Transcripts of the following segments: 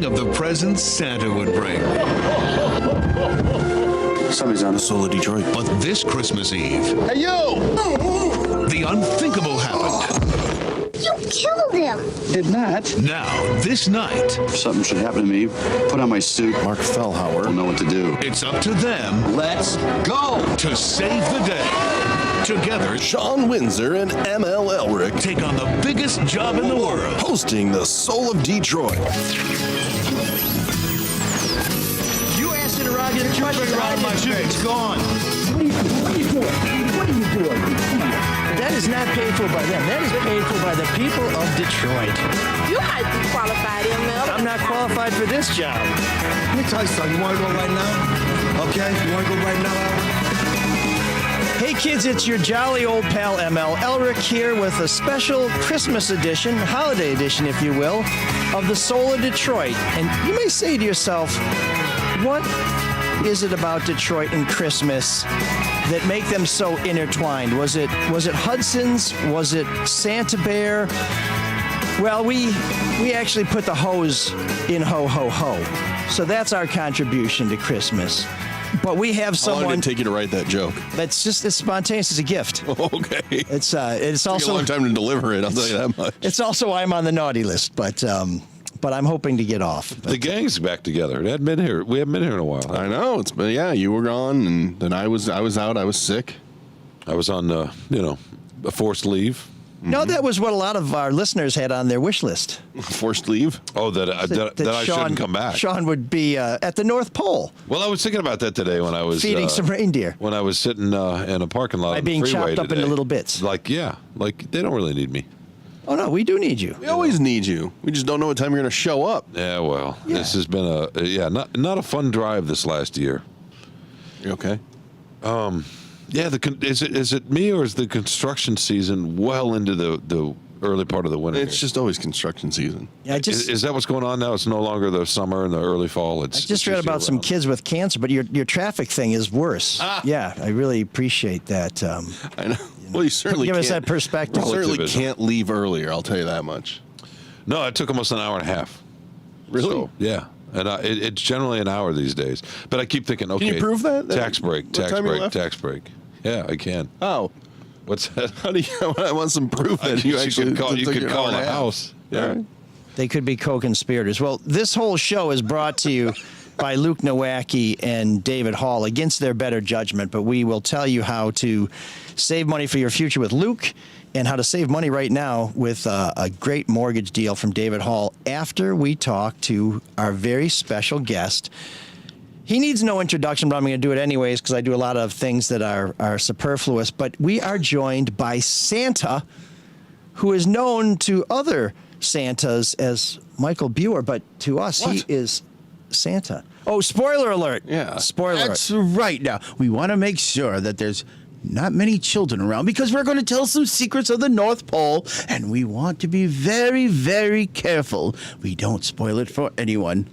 dreaming of the presents Santa would bring. Somebody's on the soul of Detroit. But this Christmas Eve, Hey, you! the unthinkable happened. You killed him. Did not. Now, this night, If something should happen to me, put on my suit. Mark Fellhauer will know what to do. it's up to them Let's go! to save the day. Together, Sean Windsor and ML Elric take on the biggest job in the world. hosting the Soul of Detroit. You asked it around your Detroit around my shoe. It's gone. What are you doing? That is not paid for by them. That is paid for by the people of Detroit. You might be qualified, ML. I'm not qualified for this job. Let me tell you something. You want to go right now? Okay? You want to go right now? Hey kids, it's your jolly old pal ML Elric here with a special Christmas edition, holiday edition if you will, of the Soul of Detroit. And you may say to yourself, what is it about Detroit and Christmas that make them so intertwined? Was it Hudson's? Was it Santa Bear? Well, we actually put the hose in ho ho ho. So that's our contribution to Christmas. But we have How long someone did it take you to write that joke? that's just as spontaneous as a gift. Okay. It's Took a also long time to deliver it, I'll tell you that much. it's also I'm on the naughty list, but I'm hoping to get off. The gang's back together. It hadn't been here. We haven't been here in a while. I know. It's been, yeah, you were gone, and then I was out. I was sick. I was on, a forced leave. No, that was what a lot of our listeners had on their wish list. Forced leave. Oh, that I shouldn't come back. Sean would be at the North Pole Well, I was thinking about that today when I was feeding some reindeer. when I was sitting in a parking lot By on the being freeway chopped up into today. little bits. Like they don't really need me. Oh no, we do need you. We always need you. We just don't know what time you're going to show up. Yeah, well, Yeah. this has been not a fun drive this last year. You okay? Yeah, is it me or is the construction season well into the early part of the winter? It's just always construction season. Yeah, Is that what's going on now? It's no longer the summer and the early fall. I just read about some kids with cancer, but your traffic thing is worse. Yeah, I really appreciate that. I know. Well, you certainly Give us can't- that perspective. You certainly Relativism. can't leave earlier. I'll tell you that much. No, it took almost an hour and a half. Really? So, yeah. And it's generally an hour these days. But I keep thinking, okay. you prove that? Tax break, What tax time you break, left? tax break. Yeah, I can. Oh, What's that? how do you? I want some proof that you actually could call, you took could an call hour and a a half. house. All Yeah. right. They could be co-conspirators. Well, this whole show is brought to you by Luke Nowacki and David Hall against their better judgment, but we will tell you how to save money for your future with Luke and how to save money right now with a great mortgage deal from David Hall after we talk to our very special guest. He needs no introduction, but I'm going to do it anyways because I do a lot of things that are superfluous. But we are joined by Santa, who is known to other Santas as Michael Buer, but to us, he is Santa. Oh, spoiler alert. Yeah. Spoiler That's alert. right. Now, we want to make sure that there's not many children around because we're going to tell some secrets of the North Pole, and we want to be very, very careful we don't spoil it for anyone.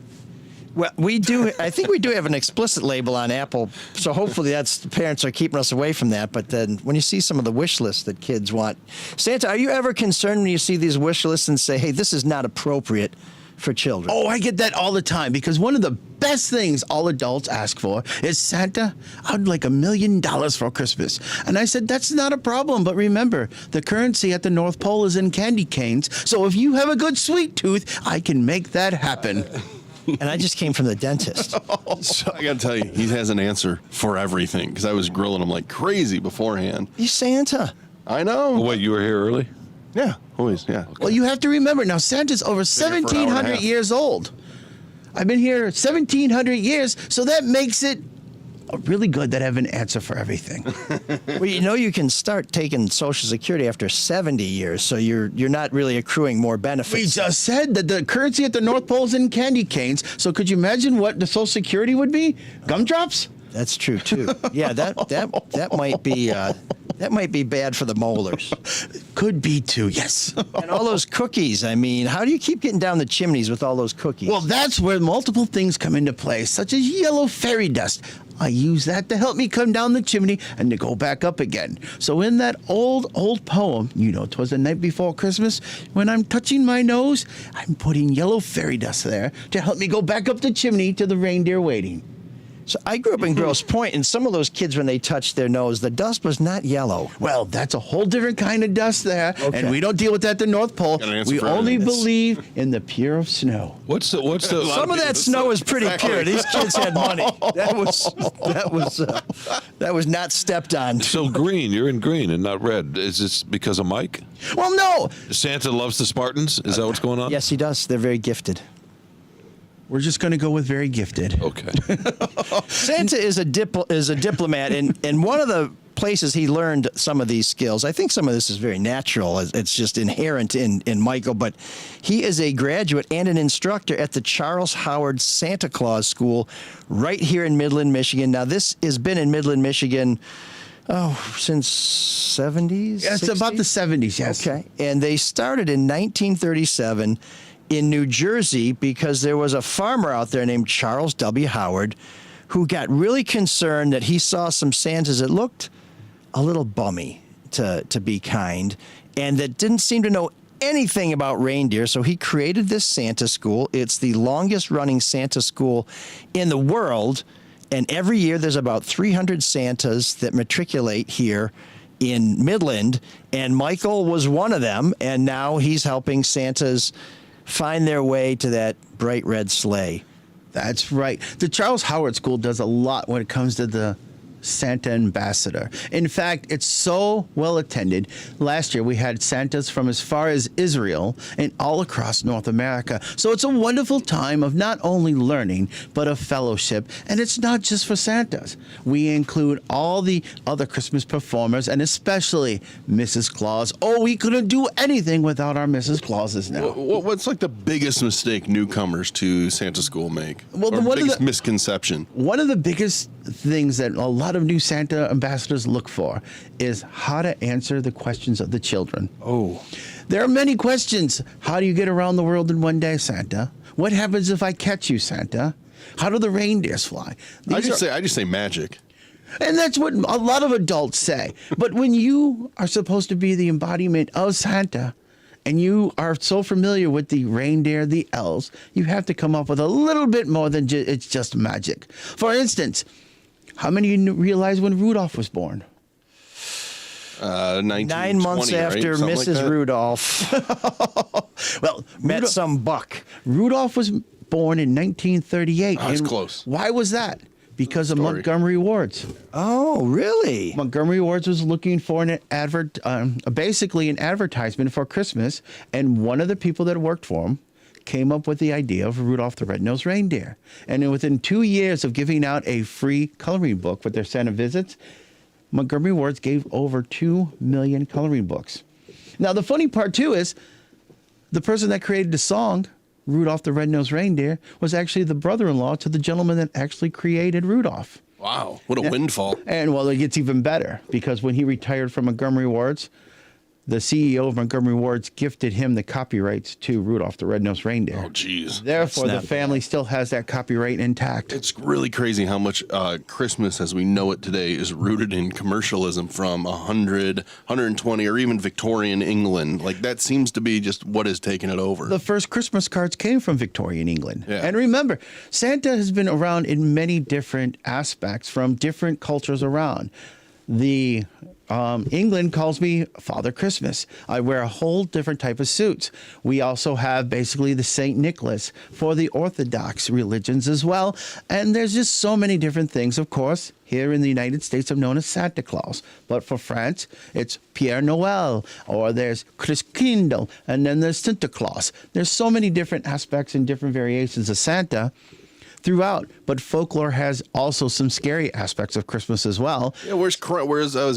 Well, we do. I think we do have an explicit label on Apple, so hopefully that's the parents are keeping us away from that. But then when you see some of the wish lists that kids want, Santa, are you ever concerned when you see these wish lists and say, "Hey, this is not appropriate for children"? Oh, I get that all the time because one of the best things all adults ask for is, Santa, I'd like $1 million for Christmas. And I said, that's not a problem. But remember, the currency at the North Pole is in candy canes. So if you have a good sweet tooth, I can make that happen. And I just came from the dentist. So I got to tell you, he has an answer for everything because I was grilling him like crazy beforehand. He's Santa. I know. Oh, wait, you were here early? Yeah, always. Yeah. Well, you have to remember, now Santa's over here for an hour and a 1,700 half. years old. I've been here 1,700 years, so that makes it really good that I have an answer for everything. Well, you know you can start taking Social Security after 70 years, so you're not really accruing more benefits. We just said that the currency at the North Pole is in candy canes, so could you imagine what the Social Security would be? Gumdrops? That's true too. Yeah, that might be bad for the molars. Could be too, yes. And all those cookies. I mean, how do you keep getting down the chimneys with all those cookies? Well, that's where multiple things come into play, such as yellow fairy dust. I use that to help me come down the chimney and to go back up again. So in that old poem, 'twas the night before Christmas, when I'm touching my nose, I'm putting yellow fairy dust there to help me go back up the chimney to the reindeer waiting. So I grew up in Grosse Pointe, and some of those kids, when they touched their nose, the dust was not yellow. Well, that's a whole different kind of dust there, Okay. and we don't deal with that at the North Pole. Got an answer We for only everything. believe in the pure of snow. What's the Some of that snow was pretty pure. These kids had money. That was not stepped on. so green? You're in green and not red. Is this because of Mike? Well, no, Santa loves the Spartans. Is that what's going on? Yes, he does. They're very gifted. we're just going to go with very gifted. Okay. Santa is a diplomat, and one of the places he learned some of these skills. I think some of this is very natural. It's just inherent in Michael, but he is a graduate and an instructor at the Charles Howard Santa Claus School right here in Midland, Michigan. Now, this has been in Midland, Michigan, since 70s? Yeah, it's 60s? about the 70s, yes. Okay. And they started in 1937 in New Jersey because there was a farmer out there named Charles W. Howard who got really concerned that he saw some Santas that looked a little bummy, to be kind, and that didn't seem to know anything about reindeer. So he created this Santa school. It's the longest running Santa school in the world. And every year there's about 300 Santas that matriculate here in Midland. And Michael was one of them. And now he's helping Santas find their way to that bright red sleigh. That's right. The Charles Howard School does a lot when it comes to the Santa ambassador. In fact, it's so well attended. Last year we had Santas from as far as Israel and all across North America. So it's a wonderful time of not only learning, but of fellowship. And it's not just for Santas. We include all the other Christmas performers and especially Mrs. Claus. Oh, we couldn't do anything without our Mrs. Clauses now. What's like the biggest mistake newcomers to Santa school make? Well, Or one of biggest the- misconception? One of the biggest things that a lot of new Santa ambassadors look for is how to answer the questions of the children. Oh. There are many questions. How do you get around the world in one day, Santa? What happens if I catch you, Santa? How do the reindeers fly? I These just say magic. and that's what a lot of adults say. But when you are supposed to be the embodiment of Santa, and you are so familiar with the reindeer, the elves, you have to come up with a little bit more than it's just magic. For instance, how many of you realize when Rudolph was born? 1920, 9 months right? after Something like Mrs. that? Rudolph Well, met some buck. Rudolph was born in 1938. Oh, that's And close. Why was that? Because of Story. Montgomery Wards. Oh, really? Montgomery Wards was looking for basically an advertisement for Christmas, and one of the people that worked for him came up with the idea of Rudolph the Red-Nosed Reindeer. And then within 2 years of giving out a free coloring book with their Santa visits, Montgomery Wards gave over 2 million coloring books. Now, the funny part, too, is the person that created the song, Rudolph the Red-Nosed Reindeer, was actually the brother-in-law to the gentleman that actually created Rudolph. Wow, what a windfall. And well, it gets even better because when he retired from Montgomery Wards, the CEO of Montgomery Wards gifted him the copyrights to Rudolph the Red-Nosed Reindeer. Oh, geez. Therefore, That's the not family still has that copyright intact. It's really crazy how much Christmas as we know it today is rooted in commercialism from 100, 120, or even Victorian England. Like, that seems to be just what has taken it over. The first Christmas cards came from Victorian England. Yeah. And remember, Santa has been around in many different aspects from different cultures around. The England calls me Father Christmas. I wear a whole different type of suits. We also have basically the St. Nicholas for the Orthodox religions as well. And there's just so many different things, of course. Here in the United States, I'm known as Santa Claus. But for France, it's Pierre Noël, or there's Christkindl, and then there's Santa Claus. There's so many different aspects and different variations of Santa throughout, but folklore has also some scary aspects of Christmas as well. Yeah, where's is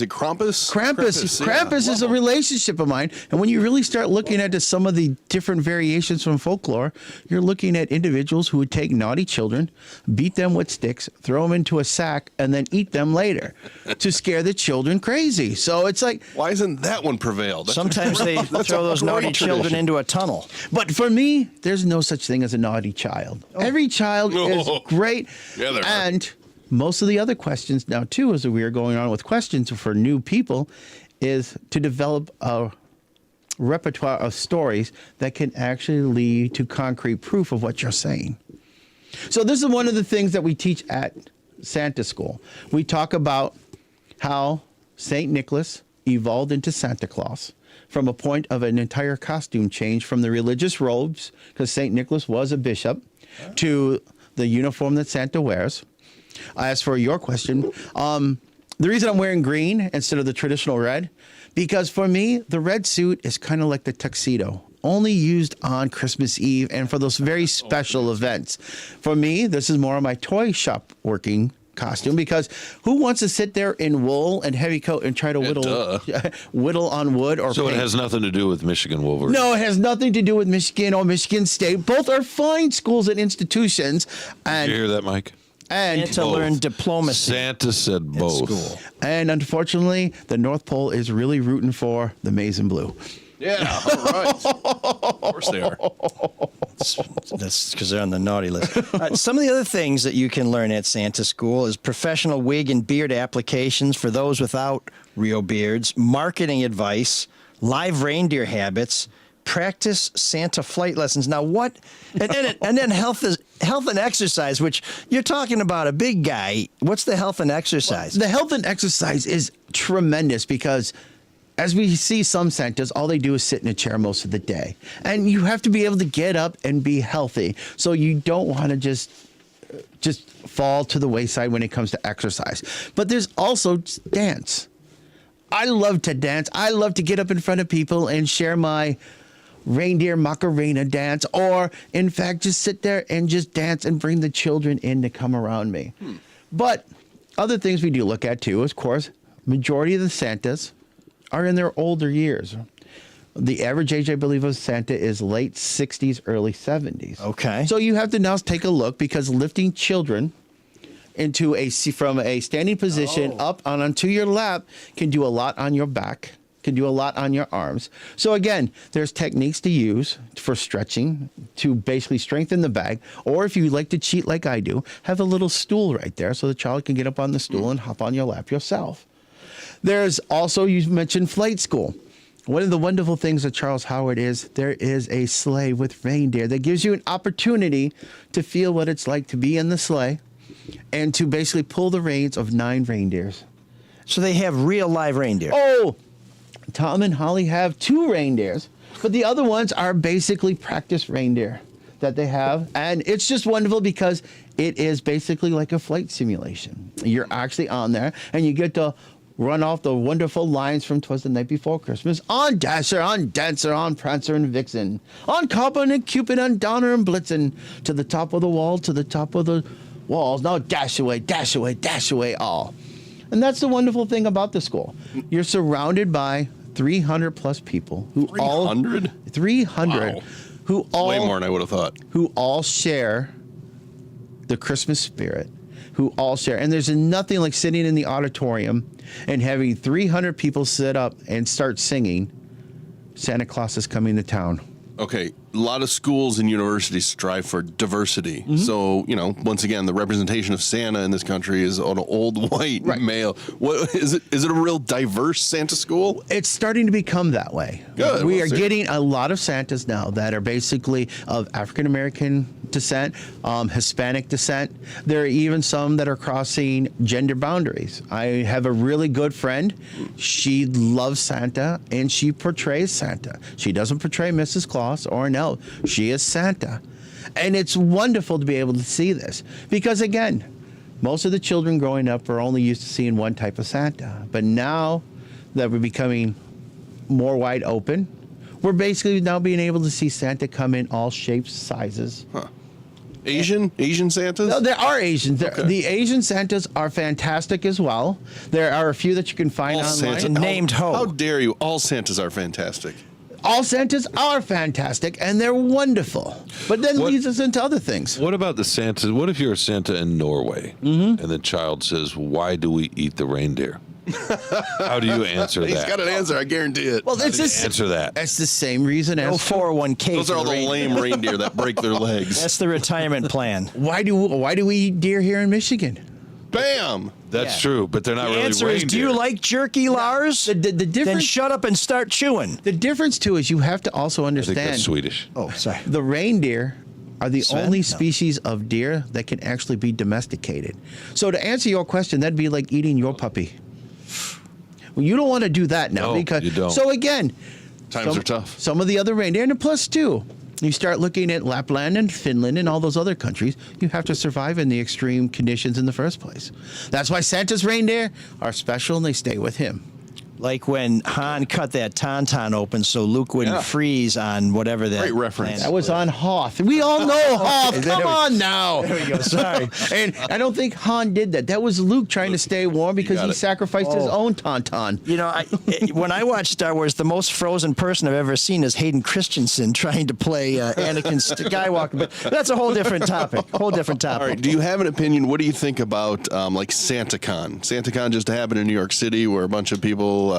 it Krampus? Krampus is a relationship of mine, and when you really start looking at some of the different variations from folklore, you're looking at individuals who would take naughty children, beat them with sticks, throw them into a sack, and then eat them later to scare the children crazy. So it's like, Why isn't that one prevailed? That's Sometimes they throw those great naughty children tradition. into a tunnel. but for me, there's no such thing as a naughty child. Every child is great, Yeah, there are. and most of the other questions now too, as we are going on with questions for new people, is to develop a repertoire of stories that can actually lead to concrete proof of what you're saying. So this is one of the things that we teach at Santa School. We talk about how St. Nicholas evolved into Santa Claus from a point of an entire costume change from the religious robes, because St. Nicholas was a bishop, to the uniform that Santa wears. As for your question, the reason I'm wearing green instead of the traditional red, because for me, the red suit is kind of like the tuxedo, only used on Christmas Eve and for those very special events. For me, this is more of my toy shop working costume, because who wants to sit there in wool and heavy coat and try to whittle on wood or So paint? it has nothing to do with Michigan Wolverine. No, it has nothing to do with Michigan or Michigan State. Both are fine schools and institutions. Did you hear that, Mike? And to learn diplomacy. Santa said both. School. And unfortunately, the North Pole is really rooting for the maize and blue. Yeah, all right. Of course they are. That's because they're on the naughty list. Some of the other things that you can learn at Santa School is professional wig and beard applications for those without real beards, marketing advice, live reindeer habits, practice Santa flight lessons. Now, what? And then health and exercise, which you're talking about a big guy. What's the health and exercise? The health and exercise is tremendous, because as we see some Santas, all they do is sit in a chair most of the day. And you have to be able to get up and be healthy. So you don't want to just fall to the wayside when it comes to exercise. But there's also dance. I love to dance. I love to get up in front of people and share my reindeer Macarena dance, or in fact, just sit there and just dance and bring the children in to come around me. But other things we do look at too, of course, majority of the Santas are in their older years. The average age, I believe, of Santa is late 60s, early 70s. Okay. So you have to now take a look, because lifting children from a standing position up and onto your lap can do a lot on your back, can do a lot on your arms. So again, there's techniques to use for stretching to basically strengthen the back. Or if you like to cheat like I do, have a little stool right there so the child can get up on the stool and hop on your lap yourself. There's also, you mentioned flight school. One of the wonderful things of Charles Howard is there is a sleigh with reindeer that gives you an opportunity to feel what it's like to be in the sleigh and to basically pull the reins of 9 reindeers. So they have real live reindeer. Oh, Tom and Holly have 2 reindeers, but the other ones are basically practice reindeer that they have. And it's just wonderful, because it is basically like a flight simulation. You're actually on there and you get to run off the wonderful lines from 'Twas the Night Before Christmas on Dasher, on Dancer, on Prancer and Vixen, on Cobbin and Cupid, on Donner and Blitzen, to the top of the wall, to the top of the walls. Now dash away, dash away, dash away all. And that's the wonderful thing about the school. You're surrounded by 300 plus people who 300? 300 Wow. who all Way more than I would have thought. who all share the Christmas spirit, who all share. And there's nothing like sitting in the auditorium and having 300 people sit up and start singing, Santa Claus is coming to town. Okay, a lot of schools and universities strive for diversity. So, once again, the representation of Santa in this country is an old white male. What is it? Is it a real diverse Santa school? It's starting to become that way. Good. We Well, are see. getting a lot of Santas now that are basically of African American descent, Hispanic descent. There are even some that are crossing gender boundaries. I have a really good friend. She loves Santa and she portrays Santa. She doesn't portray Mrs. Claus or an elf. She is Santa. And it's wonderful to be able to see this, because again, most of the children growing up are only used to seeing one type of Santa. But now that we're becoming more wide open, we're basically now being able to see Santa come in all shapes, sizes. Asian Santas? No, there are Asians. The Asian Santas are fantastic as well. There are a few that you can find All online. Santa- Named Ho. How dare you? All Santas are fantastic. All Santas are fantastic and they're wonderful. But then What- leads us into other things. What about the Santa? What if you're a Santa in Norway and the child says, "Why do we eat the reindeer?" How do you answer that? He's got an answer, I guarantee it. Well, it's Answer that. It's the same reason No as 401k. Those for are all the reindeer. lame reindeer that break their legs. That's the retirement plan. why do we eat deer here in Michigan? Bam! That's true, but they're not The really answer is, do you reindeer. like jerky, Lars? The Then difference. shut up and start chewing. The difference too is you have to also I think understand. that's Swedish. Oh, sorry. The reindeer are the Sven? only No. species of deer that can actually be domesticated. So to answer your question, that'd be like eating your puppy. Well, you don't want to do that now No, because you don't. So again, Times are tough. Some of the other reindeer, and plus too, you start looking at Lapland and Finland and all those other countries, you have to survive in the extreme conditions in the first place. That's why Santa's reindeer are special and they stay with him. Like when Han cut that tauntaun open so Luke wouldn't Yeah. freeze on whatever that. Great reference. planet That was on Hoth. We all know Hoth. there Come we- on now. There we go. Sorry. And I don't think Han did that. That was Luke trying to stay warm because got he it. sacrificed his own tauntaun. You know, when I watch Star Wars, the most frozen person I've ever seen is Hayden Christensen trying to play Anakin Skywalker. But that's a whole different topic. Whole different topic. All right. Do you have an opinion? What do you think about like SantaCon? SantaCon just happened in New York City, where a bunch of people,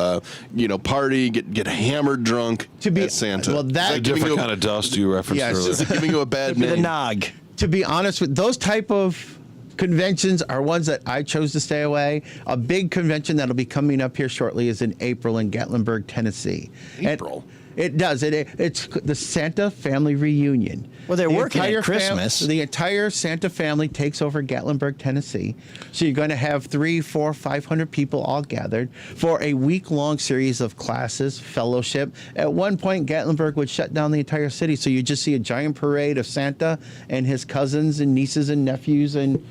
party, get hammered drunk To be- at Santa. well, that- A Is giving different you- kind of dust you referenced Yes. earlier. Is it giving you a bad The name? nog. To be honest with those type of conventions are ones that I chose to stay away. A big convention that'll be coming up here shortly is in April in Gatlinburg, Tennessee. And April? it does. It's the Santa Family Reunion. Well, they're The working at entire Christmas. the entire Santa family takes over Gatlinburg, Tennessee. So you're going to have 300, 400, 500 people all gathered for a week-long series of classes, fellowship. At one point, Gatlinburg would shut down the entire city, so you just see a giant parade of Santa and his cousins and nieces and nephews and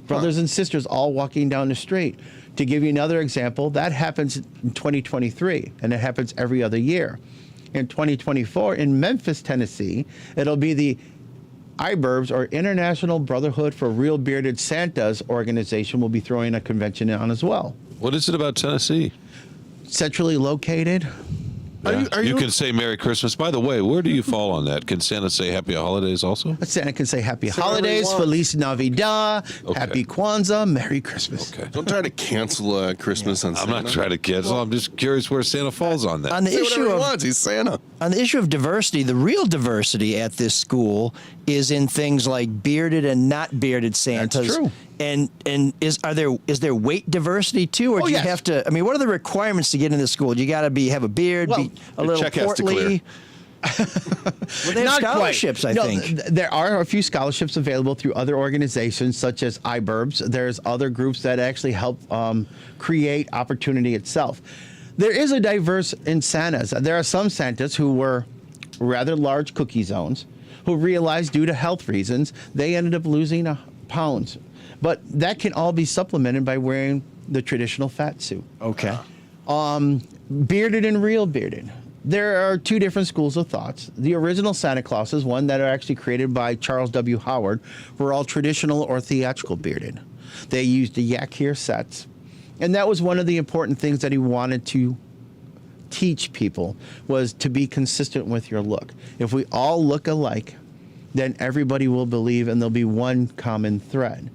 brothers and sisters all walking down the street. To give you another example, that happens in 2023, and it happens every other year. In 2024, in Memphis, Tennessee, it'll be the IBERBS, or International Brotherhood for Real Bearded Santas organization, will be throwing a convention on as well. What is it about Tennessee? Centrally located. You can say Merry Christmas. By the way, where do you fall on that? Can Santa say Happy Holidays also? Santa can say Happy whatever he Holidays, wants. Feliz Navidad, Okay. Happy Kwanzaa, Merry Christmas. Okay. Don't try to cancel Christmas on I'm Santa. not trying to cancel. I'm just curious where Santa falls on that. On the Say whatever issue he of wants. He's Santa. On the issue of diversity, the real diversity at this school is in things like bearded and not bearded Santas. true. And is there weight diversity too, or Oh, do you yes. have to? I mean, what are the requirements to get into school? You got to have a beard, Well, be a the little check has to portly. Well, they have scholarships, I think. There are a few scholarships available through other organizations such as IBERBS. There's other groups that actually help create opportunity itself. There is a diverse in Santas. There are some Santas who were rather large cookie zones who realized due to health reasons they ended up losing pounds. But that can all be supplemented by wearing the traditional fat suit. Okay. Bearded and real bearded. There are two different schools of thoughts. The original Santa Clauses, one that are actually created by Charles W. Howard, were all traditional or theatrical bearded. They used the yak hair sets. And that was one of the important things that he wanted to teach people, was to be consistent with your look. If we all look alike, then everybody will believe and there'll be one common thread.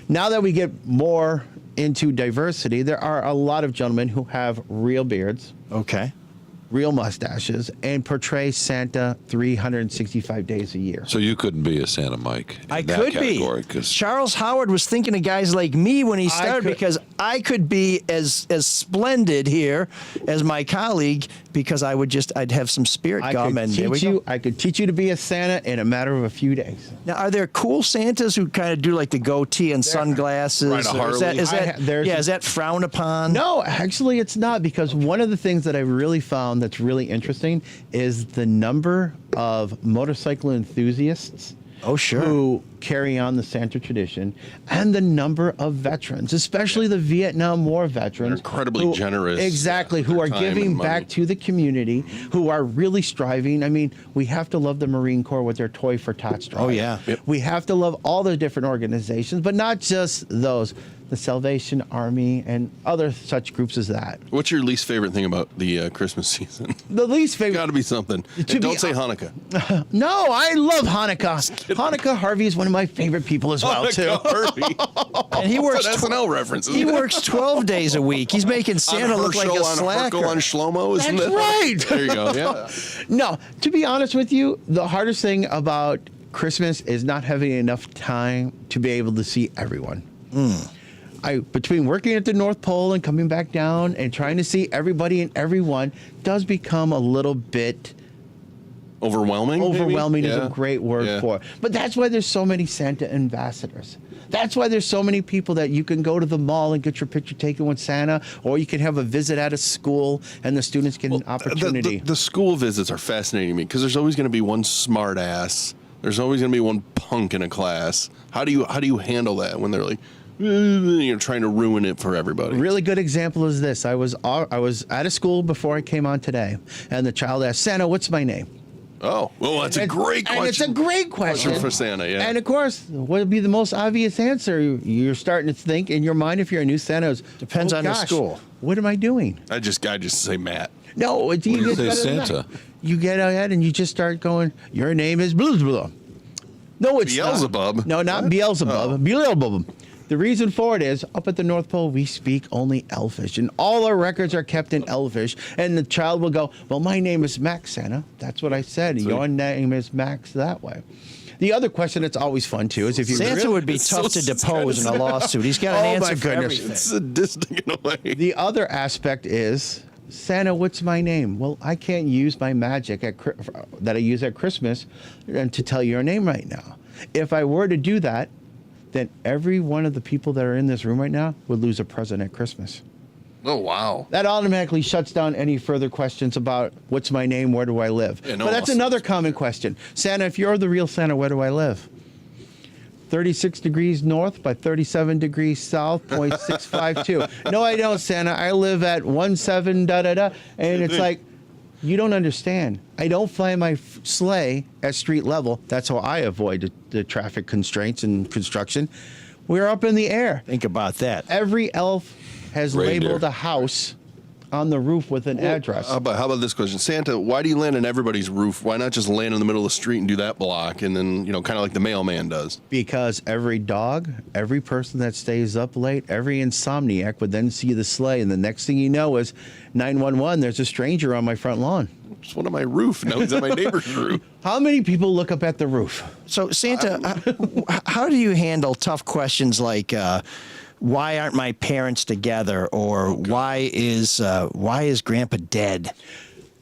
Now that we get more into diversity, there are a lot of gentlemen who have real beards, Okay. real mustaches, and portray Santa 365 days a year. So you couldn't be a Santa, Mike. In I that could category, be. 'cause Charles Howard was thinking of guys like me when he started, could- because I could be as splendid here as my colleague, because I'd have some spirit I gum, could and there we teach go. you. I could teach you to be a Santa in a matter of a few days. Now, are there cool Santas who kind of do like the goatee and sunglasses? Ride a Or is that, Harley. is that, there's- is that frowned upon? No, actually, it's not, because one of the things that I really found that's really interesting is the number of motorcycle enthusiasts. Oh, sure. Who carry on the Santa tradition, and the number of veterans, especially the Vietnam War veterans. They're incredibly generous, Exactly, who their are time giving and money. back to the community, who are really striving. I mean, we have to love the Marine Corps with their Toy for Tots drive. Oh, yeah. Yep. We have to love all the different organizations, but not just those. The Salvation Army and other such groups as that. What's your least favorite thing about the Christmas season? The least Got favorite. to be something. And be don't say Hanukkah. No, I love Hanukkah. Hanukkah Harvey is one of my favorite people as well, too. Hanukkah. And he works. That's an SNL reference. He works 12 days a week. He's making Santa look like a on slacker. Herschel on Shlomo, isn't That's it? right. There you go. Yeah. No, to be honest with you, the hardest thing about Christmas is not having enough time to be able to see everyone. between working at the North Pole and coming back down and trying to see everybody and everyone does become a little bit Overwhelming? maybe? overwhelming is Yeah. a great word Yeah. for it. But that's why there's so many Santa ambassadors. That's why there's so many people that you can go to the mall and get your picture taken with Santa, or you can have a visit at a school and the students get an opportunity. The school visits are fascinating to me because there's always going to be one smart ass. There's always going to be one punk in a class. How do you handle that when they're like, you're trying to ruin it for everybody? Really good example is this. I was at a school before I came on today, and the child asked, Santa, what's my name? Oh, well, that's a great question. And it's a great question. For Santa, yeah. And of course, what would be the most obvious answer? You're starting to think in your mind if you're a new Santa is, Depends on the gosh, school. What am I doing? I just say Matt. No, it's What do you even say, better than that. Santa? You get ahead and you just start going, your name is blah, blah, blah. No, it's Beelzebub? Not. No, not What? Beelzebub. Oh. Beelzebub. The reason for it is, up at the North Pole, we speak only Elfish, and all our records are kept in Elfish. And the child will go, well, my name is Max, Santa. That's what I said. Your name is Max that way. The other question that's always fun, too, is if you Santa would be It's tough so to depose in a lawsuit. He's got an Oh, my answer for goodness. everything. It's sadistic in a way. The other aspect is, Santa, what's my name? Well, I can't use my magic that I use at Christmas and to tell your name right now. If I were to do that, then every one of the people that are in this room right now would lose a present at Christmas. Oh, wow. That automatically shuts down any further questions about what's my name, where do I live? Yeah, no But that's lawsuits. another common question. Santa, if you're the real Santa, where do I live? 36 degrees north by 37 degrees south, 0.652. No, I don't, Santa. I live at 17 da-da-da. And it's like, you don't understand. I don't fly my sleigh at street level. That's how I avoid the traffic constraints and construction. We're up in the air. Think about that. Every elf has Reindeer. labeled a house on the roof with an address. How about this question? Santa, why do you land on everybody's roof? Why not just land in the middle of the street and do that block and then, kind of like the mailman does? Because every dog, every person that stays up late, every insomniac would then see the sleigh, and the next thing you know is 911, there's a stranger on my front lawn. Just one on my roof. Now he's on my neighbor's roof. How many people look up at the roof? So, Santa, how do you handle tough questions like why aren't my parents together, or why is Grandpa dead?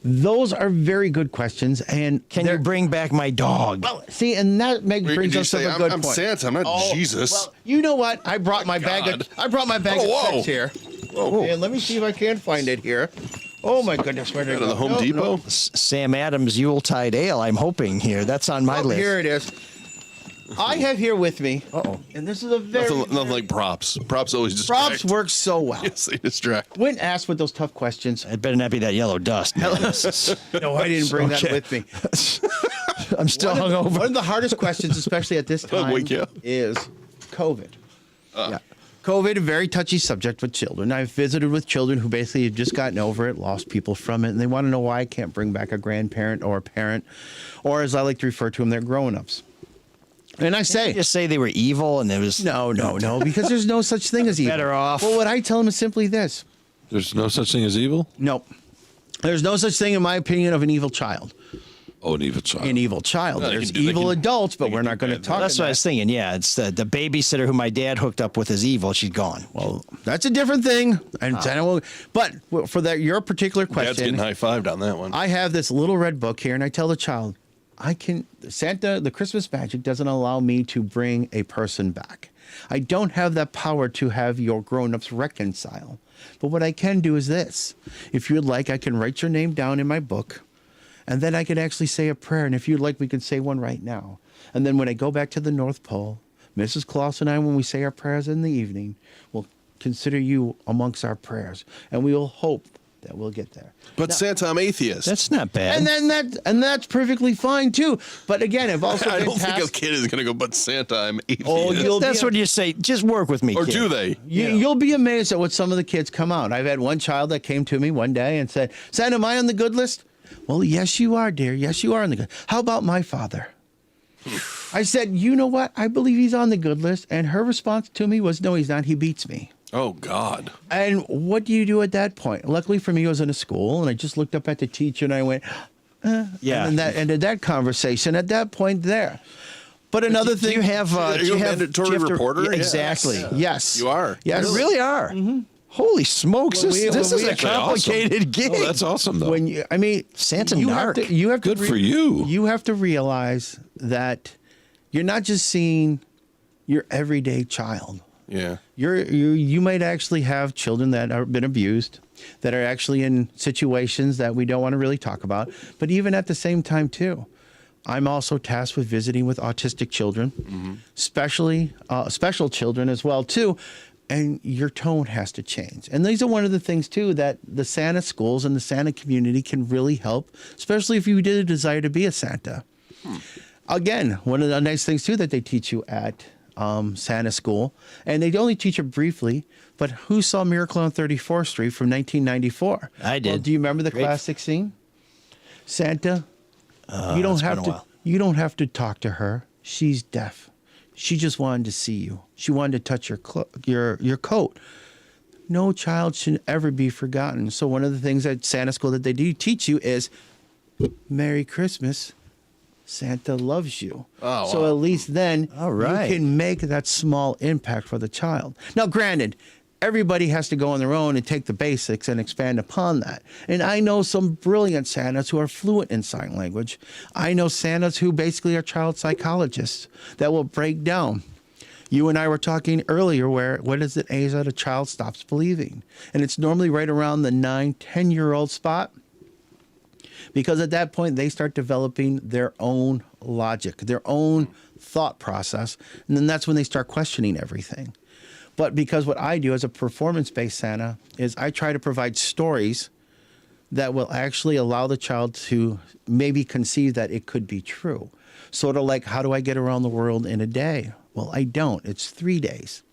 Those are very good questions, and Can you bring back my dog? well, see, and that brings you us up say, a good I'm point. Santa, I'm not Jesus. Well, you know what? I brought my bag. God. I brought my bag Oh, of whoa. tricks here. And let me see if I can find it here. Oh my goodness, where did it Out of go? the Home No, Depot? no. Sam Adams Yuletide Ale, I'm hoping here. That's on my Oh, list. here it is. I have here with me. Uh-oh. And this is a very Nothing like props. Props always distract. props work so well. Yes, they distract. When asked with those tough questions, It better not be that yellow dust. man. no, I didn't bring that Okay. with me. I'm still One hungover. of the hardest questions, especially at this time, wake you up. is COVID. Yeah. COVID, a very touchy subject with children. I've visited with children who basically have just gotten over it, lost people from it, and they want to know why I can't bring back a grandparent or a parent, or as I like to refer to them, they're grown-ups. And I say, Just say they were evil and it was no, because there's no such thing as evil. Better off. Well, what I tell them is simply this. There's no such thing as evil? Nope. There's no such thing, in my opinion, of an evil child. Oh, an evil child. An evil child. No, they There's can do- they evil can- adults, but they we're can not do going to bad talk That's what I about was thinking. Yeah, it's the babysitter who my dad hooked up with is evil. She's gone. Well, that's a different thing. And I will, but for that your particular Dad's getting question, high-fived on that one. I have this little red book here, and I tell the child, Santa, the Christmas magic doesn't allow me to bring a person back. I don't have that power to have your grown-ups reconcile. But what I can do is this. If you'd like, I can write your name down in my book, and then I can actually say a prayer. And if you'd like, we can say one right now. And then when I go back to the North Pole, Mrs. Claus and I, when we say our prayers in the evening, will consider you amongst our prayers. And we will hope that we'll get there. But Santa, I'm atheist. That's not bad. And then that's perfectly fine too. But again, I've also I been don't think a tasked. kid is going to go, but Santa, I'm atheist. Oh, you'll That's be- what you say. Just work with me, or kid. do they? You'll be amazed at what some of the kids come out. I've had one child that came to me one day and said, "Santa, am I on the good list?" Well, yes, you are, dear. Yes, you are on the good. How about my father? I said, you know what? I believe he's on the good list. And her response to me was, no, he's not. He beats me. Oh, God. And what do you do at that point? Luckily for me, I was in a school, and I just looked up at the teacher, and I went, Yeah. and that ended that conversation at that point there. But another Do thing, you have? Are do you a have- mandatory do you have to- reporter? Yeah, Yes. exactly. yes, You are. Yes, You really are. Holy smokes! Well, This is a Actually, awesome. complicated gig. Oh, that's awesome, though. When you, I mean, Santa you narc. have to, you have to Good for you. You have to realize that you're not just seeing your everyday child. Yeah. You might actually have children that have been abused, that are actually in situations that we don't want to really talk about. But even at the same time, too, I'm also tasked with visiting with autistic children, especially special children as well, too. And your tone has to change. And these are one of the things, too, that the Santa schools and the Santa community can really help, especially if you did desire to be a Santa. Again, one of the nice things, too, that they teach you at Santa school, and they only teach it briefly, but who saw Miracle on 34th Street from 1994? I did. Well, do you remember the Great. classic scene? Santa, you don't it's been have a to. while. You don't have to talk to her. She's deaf. She just wanted to see you. She wanted to touch your coat. No child should ever be forgotten. So one of the things at Santa school that they do teach you is Merry Christmas. Santa loves you. Oh, so wow. at least then All right. you can make that small impact for the child. Now, granted, everybody has to go on their own and take the basics and expand upon that. And I know some brilliant Santas who are fluent in sign language. I know Santas who basically are child psychologists that will break down. You and I were talking earlier where what is it age that a child stops believing? And it's normally right around the 9-10-year-old spot. Because at that point, they start developing their own logic, their own thought process. And then that's when they start questioning everything. But because what I do as a performance-based Santa is I try to provide stories that will actually allow the child to maybe conceive that it could be true. Sort of like, how do I get around the world in a day? Well, I don't. It's 3 days.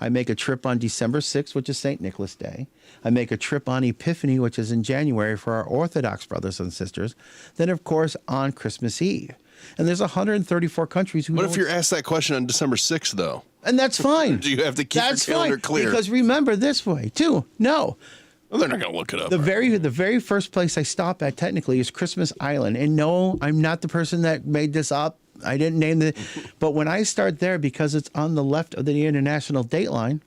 I make a trip on December 6th, which is St. Nicholas Day. I make a trip on Epiphany, which is in January for our Orthodox brothers and sisters. Then, of course, on Christmas Eve. And there's 134 countries who What don't- if you're asked that question on December 6th, though? And that's fine. Do you have to keep your That's calendar fine, clear? Because remember this way, too. No. Well, they're not going to look it up. The very first place I stop at technically is Christmas Island. And no, I'm not the person that made this up. I didn't name the but when I start there, because it's on the left of the international date line,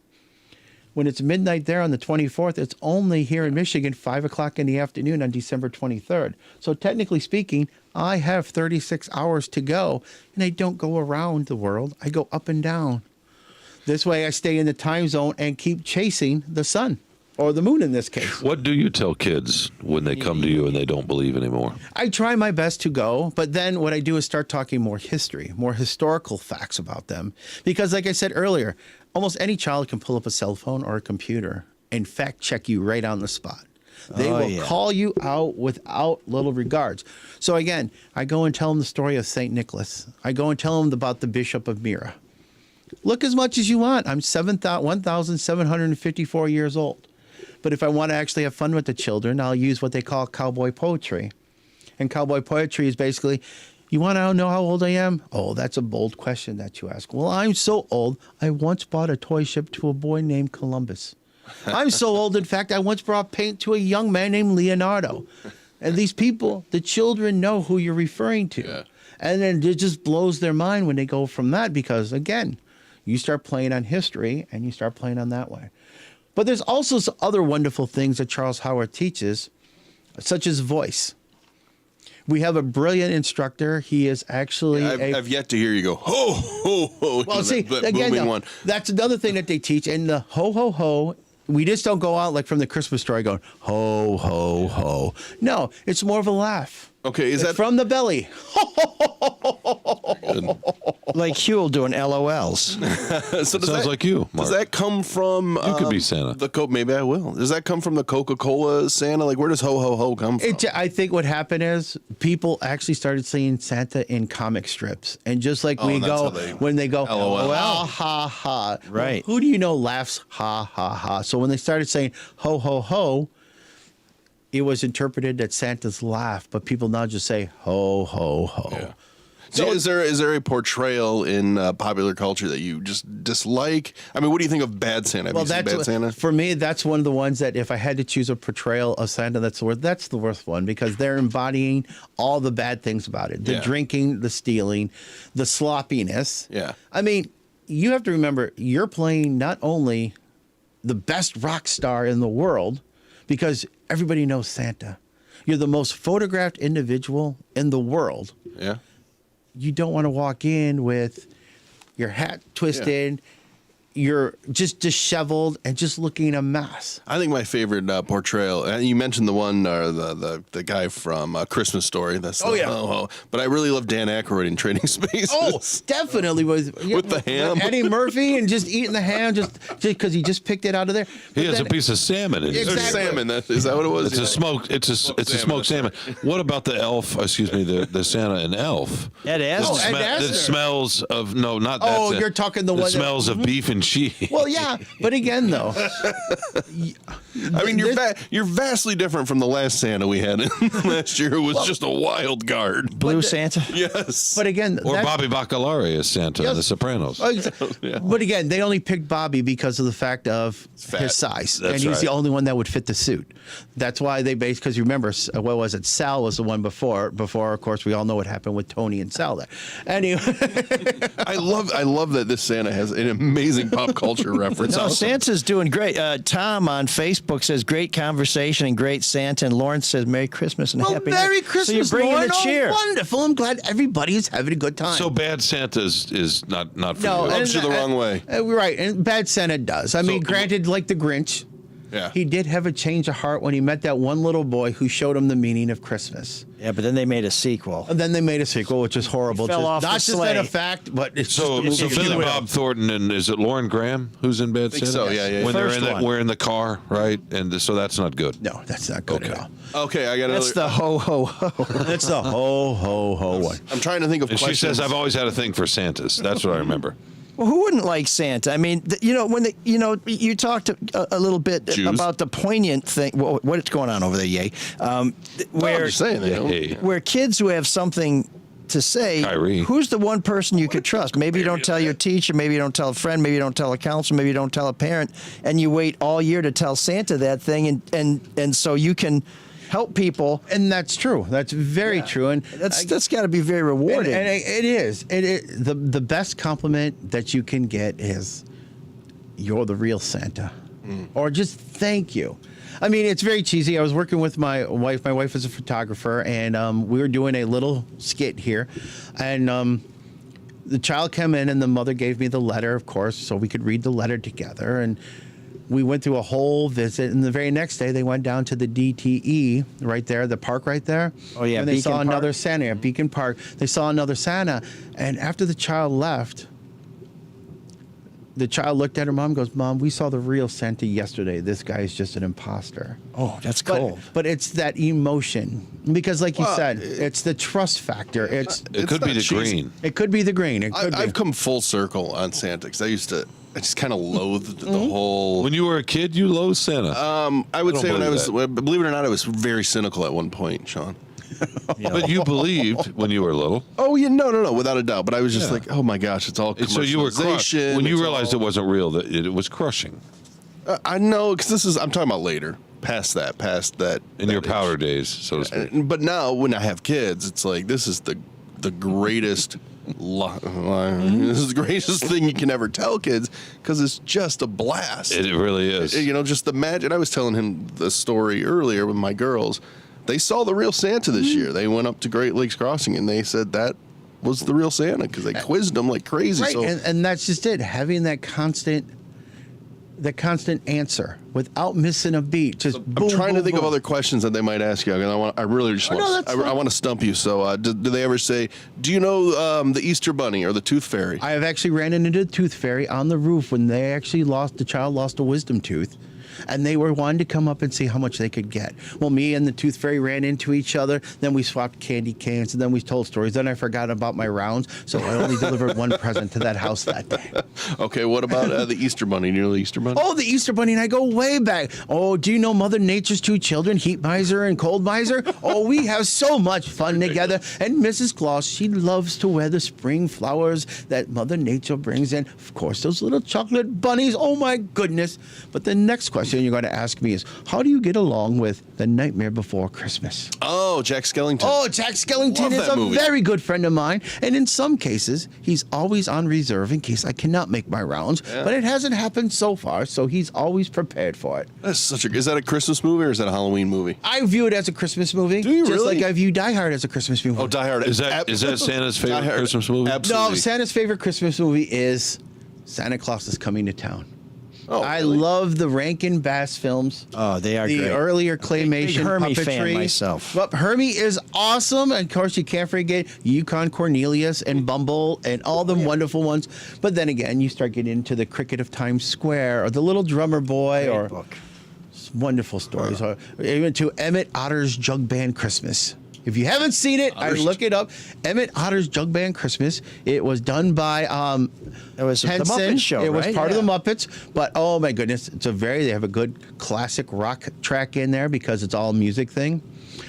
when it's midnight there on the 24th, it's only here in Michigan 5 o'clock in the afternoon on December 23rd. So technically speaking, I have 36 hours to go, and I don't go around the world. I go up and down. This way I stay in the time zone and keep chasing the sun, or the moon in this case. What do you tell kids when they come to you and they don't believe anymore? I try my best to go, but then what I do is start talking more history, more historical facts about them. Because like I said earlier, almost any child can pull up a cell phone or a computer and fact check you right on the spot. They Oh, will yeah. call you out without little regards. So again, I go and tell them the story of St. Nicholas. I go and tell them about the Bishop of Myra. Look as much as you want. I'm 1,754 years old. But if I want to actually have fun with the children, I'll use what they call cowboy poetry. And cowboy poetry is basically, you want to know how old I am? Oh, that's a bold question that you ask. Well, I'm so old, I once bought a toy ship to a boy named Columbus. I'm so old, in fact, I once brought paint to a young man named Leonardo. And these people, the children know who you're referring to. Yeah. And then it just blows their mind when they go from that because, again, you start playing on history and you start playing on that way. But there's also some other wonderful things that Charles Howard teaches, such as voice. We have a brilliant instructor. He is actually I've yet to hear you go, ho, ho, ho. well, see, that again, booming though, one. that's another thing that they teach. And the ho, ho, ho, we just don't go out like from the Christmas story going, ho, ho, ho. No, it's more of a laugh. Okay, is It's that from the belly? Like Huel doing LOLs. so does Sounds that, like you, Does Mark. that come from? You could be Santa. Maybe I will. Does that come from the Coca-Cola Santa? Like, where does ho ho ho come from? I think what happened is people actually started seeing Santa in comic strips, and just like Oh, we that's go how they- when they go, LOL. ha ha ha, Right. Well, who do you know laughs ha ha ha? So when they started saying ho ho ho, it was interpreted that Santa's laugh, but people now just say ho ho ho. Yeah. So is there a portrayal in popular culture that you just dislike? I mean, what do you think of Bad Santa? Have you seen Bad Santa? For me, that's one of the ones that if I had to choose a portrayal of Santa, that's the worst one because they're embodying all the bad things about it: the drinking, the stealing, the sloppiness. Yeah. I mean, you have to remember you're playing not only the best rock star in the world, because everybody knows Santa. You're the most photographed individual in the world. Yeah. You don't want to walk in with your hat twisted, you're just disheveled and just looking a mess. I think my favorite portrayal, and you mentioned the one, the guy from Christmas Story. That's but I really love Dan Aykroyd in Trading Spaces. Oh, definitely was With the ham. Eddie Murphy and just eating the ham just because he just picked it out of there. He has a piece of salmon in it. There's salmon. Is that what it was? It's a smoked. It's a smoked salmon. What about the elf? Excuse me, the Santa and elf. Ed Asner. That smells of not that. Oh, you're talking the one that smells of beef and cheese. Well, yeah, but again, though, I mean, you're vastly different from the last Santa we had last year. Who was just a wild guard. Blue Santa. Yes. but again, Or Bobby Bacalari as Santa in The Sopranos. But again, they only picked Bobby because of the fact of his size, That's and he's the right. only one that would fit the suit. That's why they based. Because you remember, what was it? Sal was the one before. Before, of course, we all know what happened with Tony and Sal. There. Anyway, I love that this Santa has an amazing pop culture reference. No, Santa's doing great. Tom on Facebook says great conversation and great Santa, and Lawrence says Merry Christmas and well, Happy Merry New Year. Christmas, So you're bringing Lauren. the cheer. Oh, wonderful! I'm glad everybody is having a good time. So Bad Santa is not for you. Rubs you the wrong way. Right, and Bad Santa does. I mean, granted, like the Grinch, Yeah. he did have a change of heart when he met that one little boy who showed him the meaning of Christmas. Yeah, but then they made a sequel. And then they made a sequel, which is horrible. He fell off not the just sleigh. that a fact, but it's So just a movie. Billy Bob Thornton and is it Lauren Graham who's in Bad think Santa? so, yeah. When they're First one. we're in the car, right? And so that's not good. No, that's not good at all. Okay, I got That's the ho ho ho. That's the ho ho ho one. I'm trying to think of And she questions. says, "I've always had a thing for Santas." That's what I remember. Well, who wouldn't like Santa? I mean, you talked a little bit Jews. about the poignant thing. What's going on over there, Yay? Where I'm just saying, you know. Hey. where kids who have something to say, Kyrie. who's the one person you could trust? Maybe you don't tell your teacher, maybe you don't tell a friend, maybe you don't tell a counselor, maybe you don't tell a parent, and you wait all year to tell Santa that thing, and so you can help people. And that's true. That's very true. And That's got to be very rewarding. And it is. The best compliment that you can get is, "You're the real Santa," or just "Thank you." I mean, it's very cheesy. I was working with my wife. My wife is a photographer, and we were doing a little skit here, and the child came in, and the mother gave me the letter, of course, so we could read the letter together, and we went through a whole visit, and the very next day they went down to the DTE right there, the park right there. Oh, yeah, and they Beacon saw another Park. Santa at Beacon Park. They saw another Santa, and after the child left, the child looked at her mom and goes, "Mom, we saw the real Santa yesterday. This guy is just an imposter." oh, that's But, cold. but it's that emotion, because like you said, it's the trust factor. It It's could be not the cheesy. green. It could be the green. It could I've be. come full circle on Santa because I just kind of loathed the whole. When you were a kid, you loathed Santa. I would I don't say when I was, believe believe it or not, I was very cynical at one point, Sean. But you believed when you were little. Oh yeah, no, without a doubt. But I was just Yeah. like, oh my gosh, it's all So you were crushed. commercialization. When you it's realized all- it wasn't real, that it was crushing I know because I'm talking about later, past that. in your that powder age. days, so to speak. But now when I have kids, it's like this is the greatest. This is the greatest thing you can ever tell kids because it's just a blast. It really is. You know, just imagine. I was telling him the story earlier with my girls. They saw the real Santa this year. They went up to Great Lakes Crossing and they said that was the real Santa because they quizzed them like crazy. Right, So and that's just it. Having that constant answer without missing a beat. Just I'm trying to think of other questions that they might ask you. I really just no, want. that's I fine. want to stump you. So, do they ever say, "Do you know the Easter Bunny or the Tooth Fairy?" I have actually ran into the Tooth Fairy on the roof when they actually the child lost a wisdom tooth. and they were wanting to come up and see how much they could get. Well, me and the Tooth Fairy ran into each other. Then we swapped candy cans, and then we told stories. Then I forgot about my rounds, so I only delivered one present to that house that day. Okay, what about the Easter Bunny? You know the Easter Bunny? Oh, the Easter Bunny and I go way back. Oh, do you know Mother Nature's two children, Heat Miser and Cold Miser? Oh, we have so much fun together. And Mrs. Claus, she loves to wear the spring flowers that Mother Nature brings in. Of course, those little chocolate bunnies. Oh, my goodness. But the next question you're going to ask me is, how do you get along with The Nightmare Before Christmas? Oh, Jack Skellington. Oh, Jack Skellington Love is that a movie. very good friend of mine. And in some cases, he's always on reserve in case I cannot make my rounds. But it hasn't happened so far, so he's always prepared for it. That's such a. Is that a Christmas movie or is that a Halloween movie? I view it as a Christmas movie. Do you just really? like I view Die Hard as a Christmas movie. Oh, Die Hard. Is that Santa's favorite Die Hard. Christmas movie? Absolutely. No, Santa's favorite Christmas movie is Santa Claus is Coming to Town. Oh, I really? love the Rankin Bass films. Oh, they are the great. earlier claymation Big Hermie puppetry. fan myself. Well, Hermie is awesome, and of course you can't forget Yukon Cornelius and Bumble and all the wonderful ones. But then again, you start getting into the Cricket of Times Square or the Little Drummer Boy or book. wonderful stories. Or even to Emmett Otter's Jug Band Christmas. If you haven't seen it, I look it up. Emmett Otter's Jug Band Christmas. It was done by It was the Henson. Muppet Show, It was right? part Yeah. of the Muppets, but oh my goodness, they have a good classic rock track in there because it's all a music thing.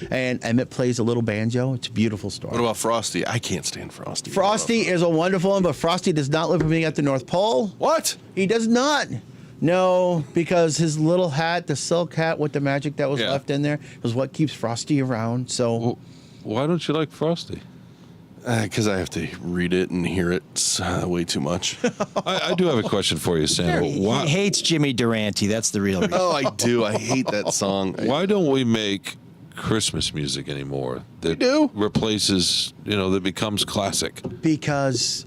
And Emmett plays a little banjo. It's a beautiful story. What about Frosty? I can't stand Frosty. Frosty is a wonderful one, but Frosty does not live with me at the North Pole. What? He does not. No, because his little hat, the silk hat with the magic that was Yeah. left in there, was what keeps Frosty around. So Well, why don't you like Frosty? Because I have to read it and hear it way too much. I do have a question for you, Santa. He Why, hates Jimmy Durante. That's the real reason. Oh, I do. I hate that song. why don't we make Christmas music anymore that do. replaces, that becomes classic? because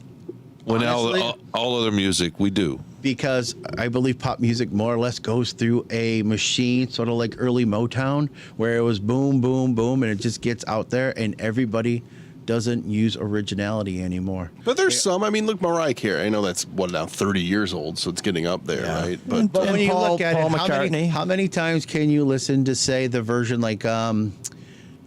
When honestly, all other music, we do. because I believe pop music more or less goes through a machine, sort of like early Motown, where it was boom, boom, boom, and it just gets out there, and everybody doesn't use originality anymore. But there's some. I mean, look, Mariah Carey. I know that's now 30 years old, so it's getting up there, right? But But And when you Paul- look at Paul it, McCartney. how many times can you listen to, say, the version like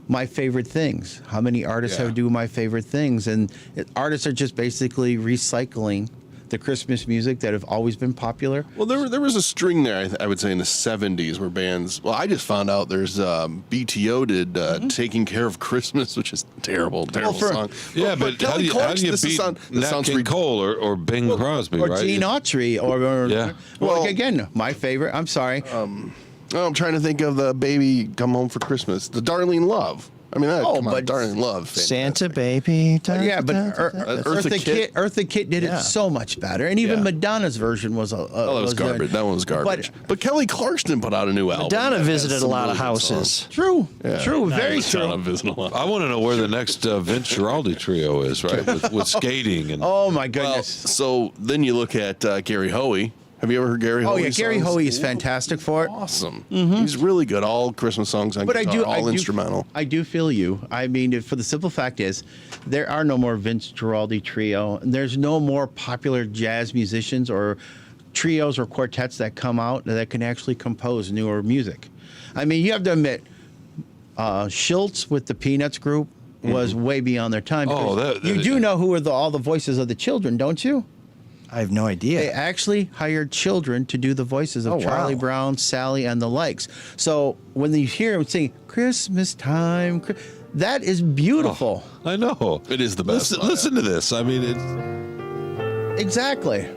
My Favorite Things? How many artists Yeah. have do My Favorite Things? And artists are just basically recycling the Christmas music that have always been popular. well, there was a string there. I would say in the 70s where bands. Well, I just found out there's BTO did "Taking Care of Christmas," which is terrible song. Yeah, but how Kelly do you Clarkson, this beat this Nat sounds King ridiculous. Cole or Bing Crosby, Or right? Gene Autry, or Yeah. well, Well- again, my favorite. I'm sorry. Oh, I'm trying to think of the "Baby Come Home for Christmas," the "Darling Love." I mean, Oh, come on, but- "Darling Love." Santa baby. Yeah, but Eartha Kitt. Eartha Kitt did Yeah. it so much better, and even Yeah. Madonna's version was Oh, that was good. garbage. That one was garbage. But- But Kelly Clarkson put out a new album. Donna that has visited a some lot of really good songs. houses. True, Yeah. true, very Donna true. visited a lot. I want to know where the next Vince Giraldi trio is, right? With skating and Oh my Well, goodness. so then you look at Gary Hoey. Have you ever heard Gary Hoey? Oh yeah, Gary songs? Hoey is fantastic for it. Awesome. He's really good. All Christmas songs on But I guitar, do, all instrumental. I do feel you. I mean, for the simple fact is, there are no more Vince Giraldi trio. And there's no more popular jazz musicians or trios or quartets that come out that can actually compose newer music. I mean, you have to admit, Schultz with the Peanuts group was way beyond their time. Oh, because you do know who are all the voices of the children, don't you? I have no They idea. actually hired children to do the voices of Oh, Charlie wow. Brown, Sally, and the likes. So when you hear them sing "Christmas Time," that is beautiful. I know It is the best. Listen to this. I mean, it, Exactly.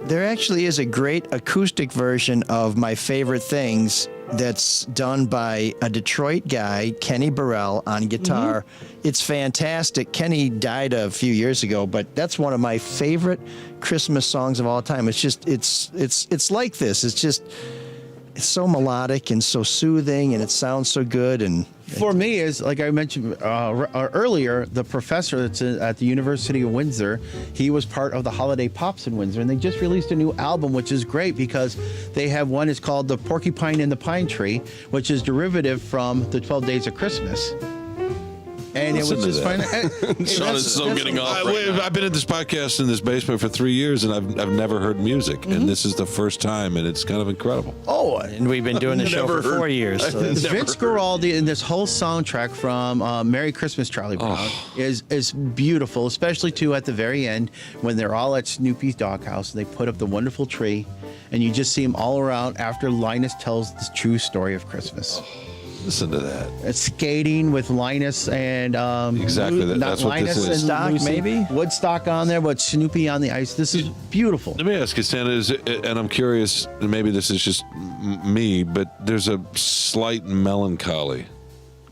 There actually is a great acoustic version of My Favorite Things that's done by a Detroit guy, Kenny Burrell, on guitar. It's fantastic. Kenny died a few years ago, but that's one of my favorite Christmas songs of all time. It's just it's like this. It's so melodic and so soothing, and it sounds so good. And For me, is like I mentioned earlier, the professor that's at the University of Windsor, he was part of the Holiday Pops in Windsor, and they just released a new album, which is great because they have one is called "The Porcupine and the Pine Tree," which is derivative from the 12 Days of Christmas. And it was Listen to just that. fun. Sean is so getting off right now. I've been at this podcast in this basement for 3 years, and I've never heard music, and this is the first time, and it's kind of incredible. Oh, And we've been doing the show for Never 4 heard- years. So it's- Vince Guaraldi and this whole soundtrack from Merry Christmas, Charlie Brown is beautiful, especially too at the very end when they're all at Snoopy's doghouse and they put up the wonderful tree, and you just see them all around after Linus tells the true story of Christmas. Listen to that. It's skating with Linus and Exactly, not that's what Linus this is. and Woodstock, Lucy. maybe? Woodstock on there, but Snoopy on the ice. This is beautiful. Let me ask you, Santa, and I'm curious, and maybe this is just me, but there's a slight melancholy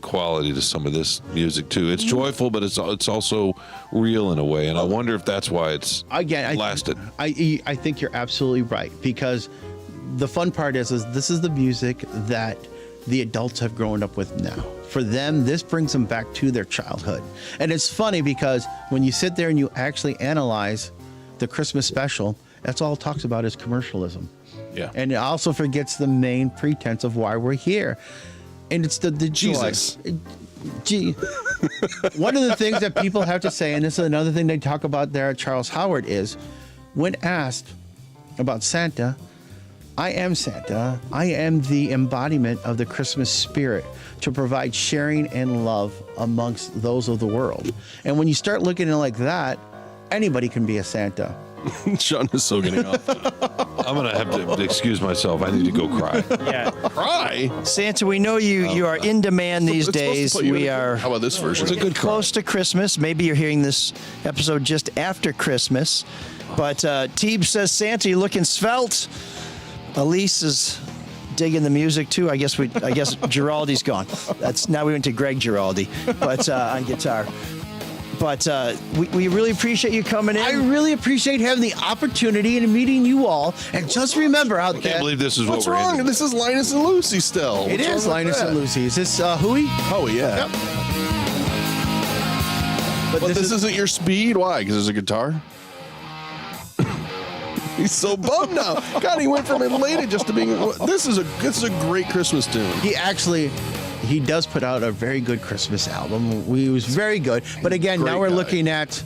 quality to some of this music too. It's joyful, but it's also real in a way, and I wonder if that's why it's lasted. I think you're absolutely right, because the fun part is this is the music that the adults have grown up with now. For them, this brings them back to their childhood. And it's funny because when you sit there and you actually analyze the Christmas special, that's all it talks about is commercialism. Yeah. And it also forgets the main pretense of why we're here. And it's the joy. Jesus. Gee, one of the things that people have to say, and this is another thing they talk about there at Charles Howard, is when asked about Santa, I am Santa. I am the embodiment of the Christmas spirit to provide sharing and love amongst those of the world. And when you start looking at it like that, anybody can be a Santa. Sean is so getting off. I'm gonna have to excuse myself. I need to go cry. yeah. Cry. Santa, we know you are in demand these It's supposed to days. put you in We a- are How about this version? It's a good cry. close to Christmas. Maybe you're hearing this episode just after Christmas. But Teeb says, Santa, you're looking svelte. Elise is digging the music too. I guess Giraldi's gone. Now we went to Greg Giraldi, but on guitar. But we really appreciate you coming in. I really appreciate having the opportunity and meeting you all. And just remember out I there, can't believe this is What's what we're wrong? into. This is Linus and Lucy still. it What's is wrong with Linus that? and Lucy. Is this Huey? Oh, yeah. But But this isn't your speed? Why? Because there's a guitar? He's so bummed now. God, he went from elated just to being. This is a great Christmas tune. He does put out a very good Christmas album. He was very good. But again, Great now we're guy. looking at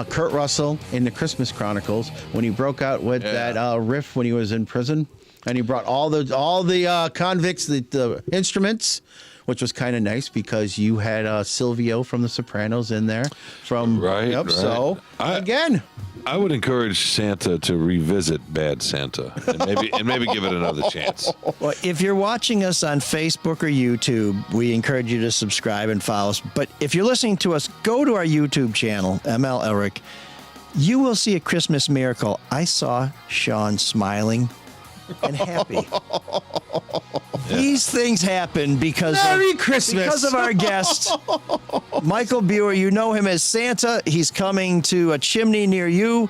Kurt Russell in the Christmas Chronicles when he broke out with that riff when he was in prison, and he brought all the convicts, the instruments, which was kind of nice because you had Silvio from The Sopranos in there. Right, Yep. right. So again. I would encourage Santa to revisit Bad Santa and maybe give it another chance. Well, if you're watching us on Facebook or YouTube, we encourage you to subscribe and follow us. But if you're listening to us, go to our YouTube channel, ML Elric. You will see a Christmas miracle. I saw Sean smiling and happy. These things happen because Merry Christmas. because of our guest, Michael Buer. You know him as Santa. He's coming to a chimney near you.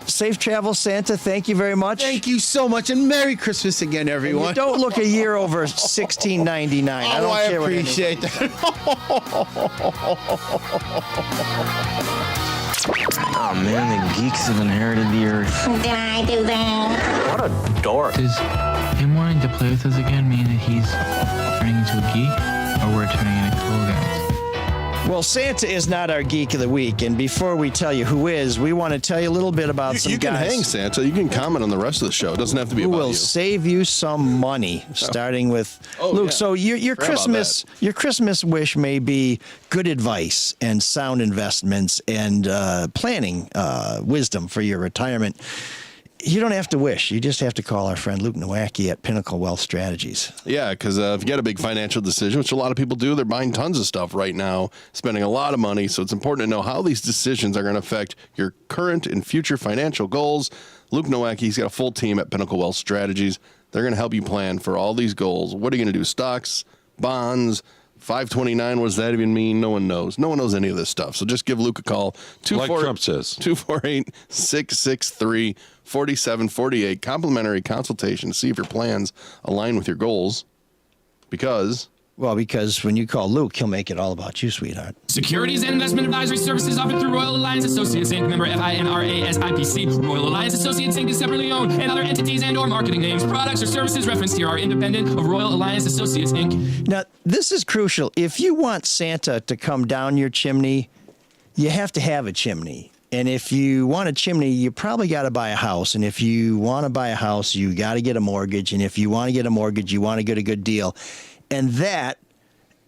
Safe travel, Santa. Thank you very much. Thank you so much, and Merry Christmas again, everyone. You don't look a year over $16.99. I don't care what anyone- appreciate that. Oh man, the geeks have inherited the earth. Did I do that? What a dork. Does him wanting to play with us again mean that he's turning into a geek, or we're turning into cool guys? Well, Santa is not our Geek of the Week, and before we tell you who is, we want to tell you a little bit about some You can guys hang, Santa. You can comment on the rest of the show. It doesn't have to be who about will you. save you some money, starting with Luke. yeah. So your Forgot about your Christmas wish may be good advice and sound investments and planning wisdom for your retirement. You don't have to wish. You just have to call our friend Luke Nowacki at Pinnacle Wealth Strategies. Yeah, because if you got a big financial decision, which a lot of people do, they're buying tons of stuff right now, spending a lot of money. So it's important to know how these decisions are going to affect your current and future financial goals. Luke Nowacki, he's got a full team at Pinnacle Wealth Strategies. They're going to help you plan for all these goals. What are you going to do? Stocks, bonds, 529, what does that even mean? No one knows. No one knows any of this stuff. So just give Luke a call. Like Trump says. 248-663-4748. Complimentary consultation to see if your plans align with your goals. Because Well, because when you call Luke, he'll make it all about you, sweetheart. Securities and investment advisory services offered through Royal Alliance Associates Inc. Member FINRA SIPC. Royal Alliance Associates Inc. is separately owned, and other entities and/or marketing names, products, or services referenced here are independent of Royal Alliance Associates Inc. Now, this is crucial. If you want Santa to come down your chimney, you have to have a chimney. And if you want a chimney, you probably got to buy a house. And if you want to buy a house, you got to get a mortgage. And if you want to get a mortgage, you want to get a good deal. And that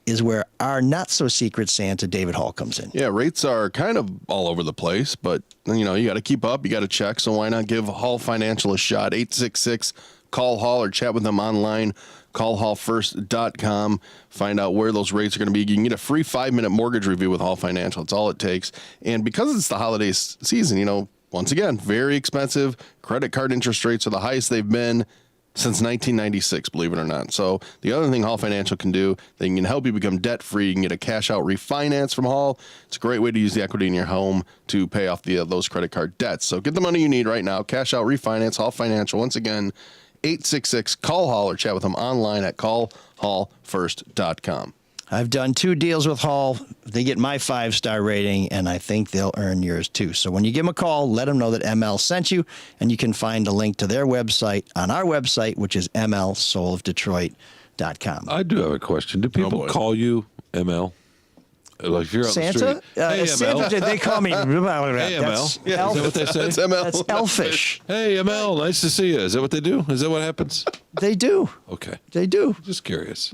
is where our not-so-secret Santa, David Hall, comes in. Yeah, rates are kind of all over the place, but, you know, you got to keep up. You got to check, so why not give Hall Financial a shot? 866-CALL-HALL or chat with them online, callhallfirst.com. Find out where those rates are going to be. You can get a free 5-minute mortgage review with Hall Financial. It's all it takes. And because it's the holiday season, you know, once again, very expensive. Credit card interest rates are the highest they've been since 1996, believe it or not. So the other thing Hall Financial can do, they can help you become debt-free. You can get a cash-out refinance from Hall. It's a great way to use the equity in your home to pay off those credit card debts. So get the money you need right now. Cash-out refinance, Hall Financial. Once again, 866-CALL-HALL or chat with them online at callhallfirst.com. I've done 2 deals with Hall. They get my 5-star rating, and I think they'll earn yours too. So when you give them a call, let them know that ML sent you, and you can find a link to their website on our website, which is mlsoulofdetroit.com. I do have a question. Do people call you ML? Like if you're on Santa? the street. Hey, Santa, ML. they call me. Hey, ML. Yeah, is that what they say? That's ML. That's elfish. Hey, ML, nice to see you. Is that what they do? Is that what happens? They do. Okay. They do. Just curious.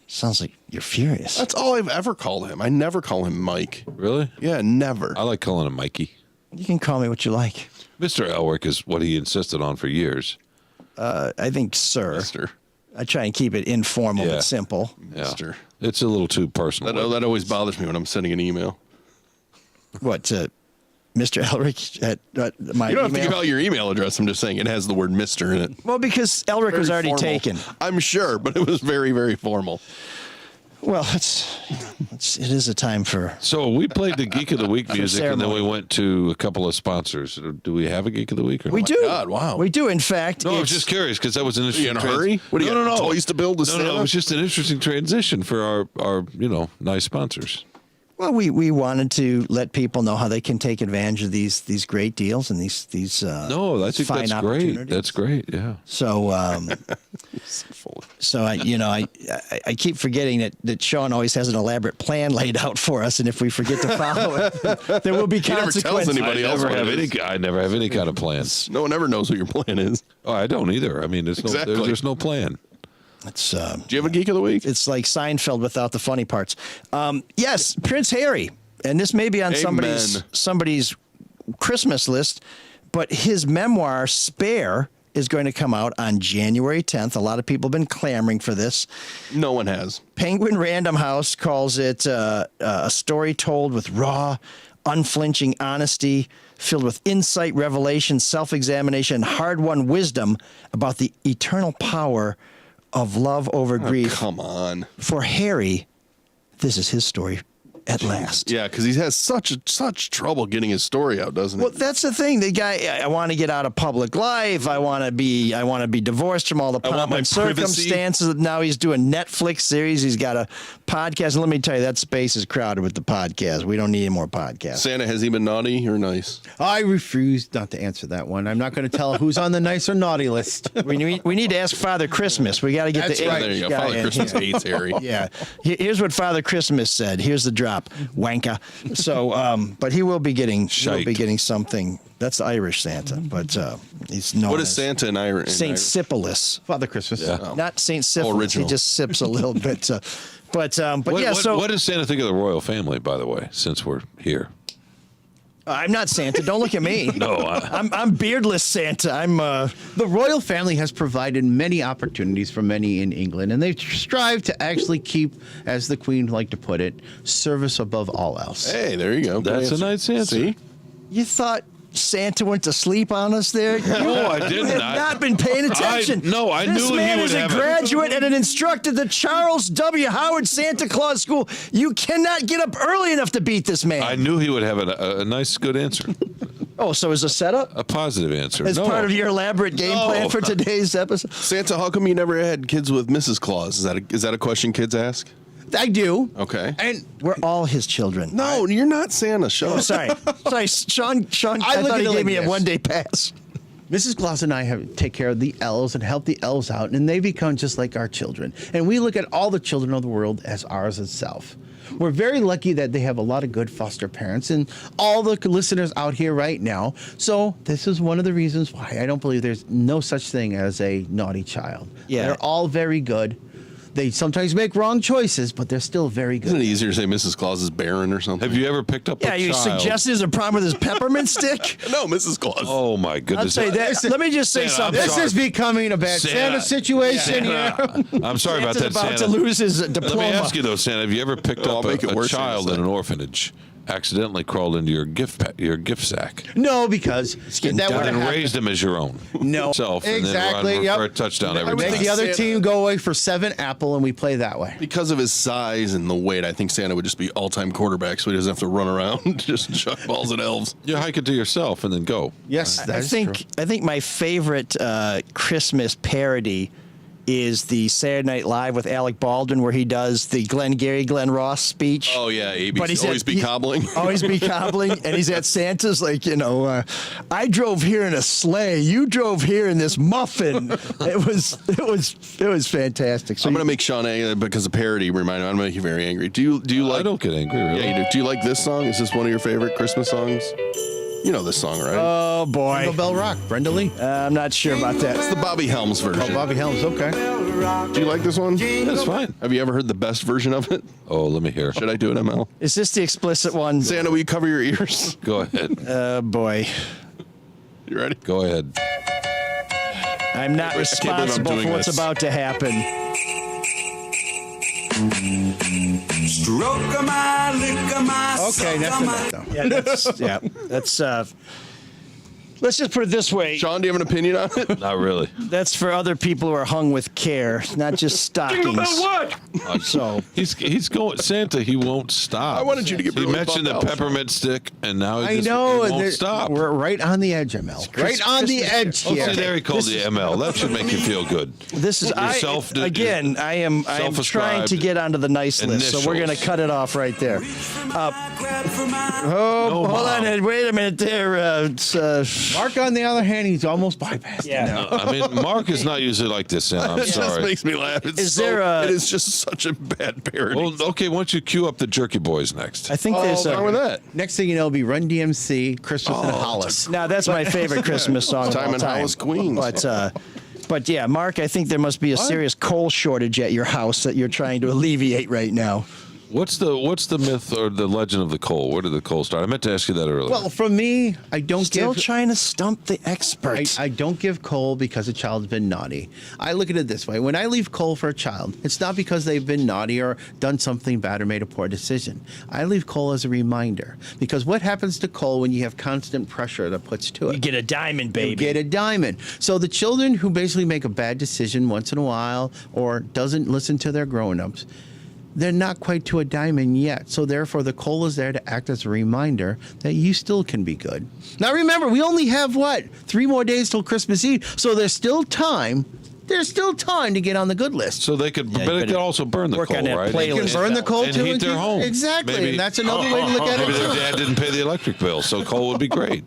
Sounds like you're furious. That's all I've ever called him. I never call him Mike. Really? Yeah, never. I like calling him Mikey. You can call me what you like. Mr. Elwick is what he insisted on for years. I think, sir. Mister. I try and keep it informal Yeah. but simple. Yeah. Mister. It's a little too personal. That always bothers me when I'm sending an email. What, Mr. Elric at my You don't have to email? give out your email address. I'm just saying it has the word Mister in it. Well, because Elric was Very already formal. taken. I'm sure, but it was very, very formal. Well, it is a time for. So we played the Geek of the Week music, and then we ceremony. went to a couple of sponsors. Do we have a Geek of the Week? Or We not? do. God, wow. We do. In fact, No, I was it's- just curious because that was an You interesting. in a hurry? What do you no, got, no, no. toys to build to No, Santa? it was just an interesting transition for our nice sponsors. well, we wanted to let people know how they can take advantage of these great deals and these No, I think fine that's great. opportunities. That's great. Yeah. So so I keep forgetting that Sean always has an elaborate plan laid out for us, and if we forget to follow it, there will be He never tells consequences. anybody else what it is. I never have any kind of plans. No one ever knows what your plan is. Oh, I don't either. I mean, Exactly. there's no plan. It's Do you have a Geek of the Week? it's like Seinfeld without the funny parts. Yes, Prince Harry, and this may be on Amen. somebody's Christmas list, but his memoir Spare is going to come out on January 10th. A lot of people have been clamoring for this. No one has. Penguin Random House calls it a story told with raw, unflinching honesty, filled with insight, revelation, self-examination, and hard-won wisdom about the eternal power of love over grief. Come on. For Harry, this is his story at last. Yeah, because he has such trouble getting his story out, doesn't he? Well, that's the thing. The guy, I want to get out of public life. I want to be divorced from all the I want pomp my and privacy. circumstances. Now he's doing Netflix series. He's got a podcast. And let me tell you, that space is crowded with the podcast. We don't need any more podcasts. Santa, has he been naughty or nice? I refuse not to answer that one. I'm not going to tell who's on the nice or naughty list. We need to ask Father Christmas. We got to get That's the right. There you go. guy Father in Christmas here. hates Harry. Yeah. Here's what Father Christmas said. Here's the drop. Wanka. So, but he will be getting something. That's Irish Santa, but he's known What is as Santa in Irish? Saint Syphilis. Father Christmas. Yeah. Not Saint Syphilis. original. He just sips a little bit. But yeah. So what does Santa think of the royal family, by the way, since we're here? I'm not Santa. Don't look at me. No, I'm beardless Santa. I'm. The royal family has provided many opportunities for many in England, and they strive to actually keep, as the Queen liked to put it, service above all else. Hey, there you go. That's a Good nice answer. See? You thought Santa went to sleep on us there? No, I You didn't. have not been paying attention. I this knew he man would is a have graduate and an instructor at the Charles W. Howard Santa Claus School. You cannot get up early enough to beat this man. I knew he would have a nice, good answer. Oh, so is a setup A positive answer. as No. part of your elaborate game plan for today's episode? Santa, how come you never had kids with Mrs. Claus? Is that a question kids ask? I do. Okay. And We're all his children. No, you're not Santa. Shut up. Sorry, Sean. I look thought at he it gave like me a this. one-day pass. Mrs. Claus and I take care of the elves and help the elves out, and they become just like our children. And we look at all the children of the world as ours itself. We're very lucky that they have a lot of good foster parents and all the listeners out here right now. So this is one of the reasons why I don't believe there's no such thing as a naughty child. Yeah. They're all very good. They sometimes make wrong choices, but they're still very good. Isn't it easier to say Mrs. Claus is barren or something? Have you ever picked up Yeah, a you child? suggesting there's a problem with his peppermint stick? No, Mrs. Claus. Oh, my I'll goodness. say that. Let me just say Santa, I'm something. This sorry. is becoming a bad Santa situation here. I'm sorry about Santa's that, about Santa. to lose his Let diploma. me ask you, though, Santa, have you ever picked I'll up make it a worse child in a in an second. orphanage, accidentally crawled into your gift sack, No, because getting that done. would and have raised him as your own? No, Self, exactly. And then Yep. run for a touchdown every would Make time. the other Santa- team go away for 7 apple, and we play that way. Because of his size and the weight, I think Santa would just be all-time quarterback, so he doesn't have to run around just chuck balls at elves. You hike it to yourself and then go. Yes, I think my favorite Christmas parody is the Saturday Night Live with Alec Baldwin, where he does the Glenn Ross speech. Oh yeah, But he's always at- be he- cobbling. Always be cobbling, and he's at Santa's like, I drove here in a sleigh. You drove here in this muffin. It was fantastic. So I'm gonna make Sean angry because of parody. I'm gonna make you very angry. Do you like? I don't get angry, really. Yeah, you do. Do you like this song? Is this one of your favorite Christmas songs? You know this song, right? Oh boy, Jingle Bell Rock, Brenda Lee. I'm not sure about It's that. the Bobby Helms version. Oh, Bobby Helms, okay. Do you like this one? That's fine. Have you ever heard the best version of it? Oh, let me hear. Should I do it, ML? Is this the explicit one? Santa, will you cover your ears? Go ahead. Oh boy, You ready? Go ahead. I'm not I can't believe I'm responsible doing for what's this. about to happen. Okay, that's enough, though. That's let's just put it this way. Sean, do you have an opinion on it? Not really. That's for other people who are hung with care, not just stockings. So He's going Santa. He won't stop. I wanted you to get He really mentioned the bummed out. peppermint stick, and now I he know. He won't there- stop. We're right on the edge, ML. Right on the edge Oh, here. see, there he called the ML. That should make you feel good. this is I Self- am I am trying to self-ascribed get onto the nice list, so we're going to initials. cut it off right there. No, Hold on, Mom. wait a minute there. Mark, on the other hand, he's almost bypassed. Yeah. Now. I mean, Mark is not usually like this, Santa. I'm It just sorry. makes me laugh. It's Is there a- It is just such a bad parody. Well, okay, why don't you cue up the Jerky Boys next? I think Oh, there's what's wrong with that? Next thing you know, it'll be Run DMC, Christmas in Hollis. Now that's my favorite Christmas song of Time all in time. Hollis, Queens. But yeah, Mark, I think there must be a serious coal shortage at your house that you're trying to alleviate right now. What's the myth or the legend of the coal? Where did the coal start? I meant to ask you that earlier. Well, for me, I don't Still give. trying to stump the experts. I don't give coal because a child's been naughty. I look at it this way. When I leave coal for a child, it's not because they've been naughty or done something bad or made a poor decision. I leave coal as a reminder. Because what happens to coal when you have constant pressure that puts to it? You get a diamond, baby. You get a diamond. So the children who basically make a bad decision once in a while or doesn't listen to their grown-ups, they're not quite to a diamond yet. So therefore, the coal is there to act as a reminder that you still can be good. Now remember, we only have, 3 more days till Christmas Eve. So there's still time. There's still time to get on the good list. so they could, Yeah, you but they better could also burn the work coal, on that right? playlist. You can burn the coal and too. heat their keep- home. Exactly. Maybe- And that's another way to look at it Maybe their too. dad didn't pay the electric bill, so coal would be great.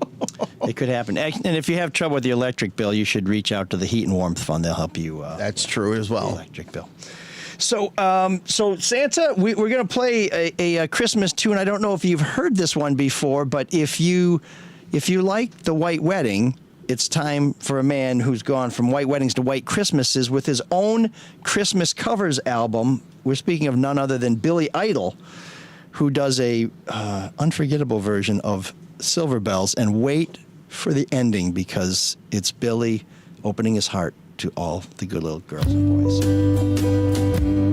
It could happen. And if you have trouble with the electric bill, you should reach out to the Heat and Warmth Fund. They'll help you. That's true as well. Electric bill. So Santa, we're going to play a Christmas tune. I don't know if you've heard this one before, but if you like The White Wedding, it's time for a man who's gone from white weddings to white Christmases with his own Christmas covers album. We're speaking of none other than Billy Idol, who does a unforgettable version of Silver Bells. And wait for the ending, because it's Billy opening his heart to all the good little girls and boys.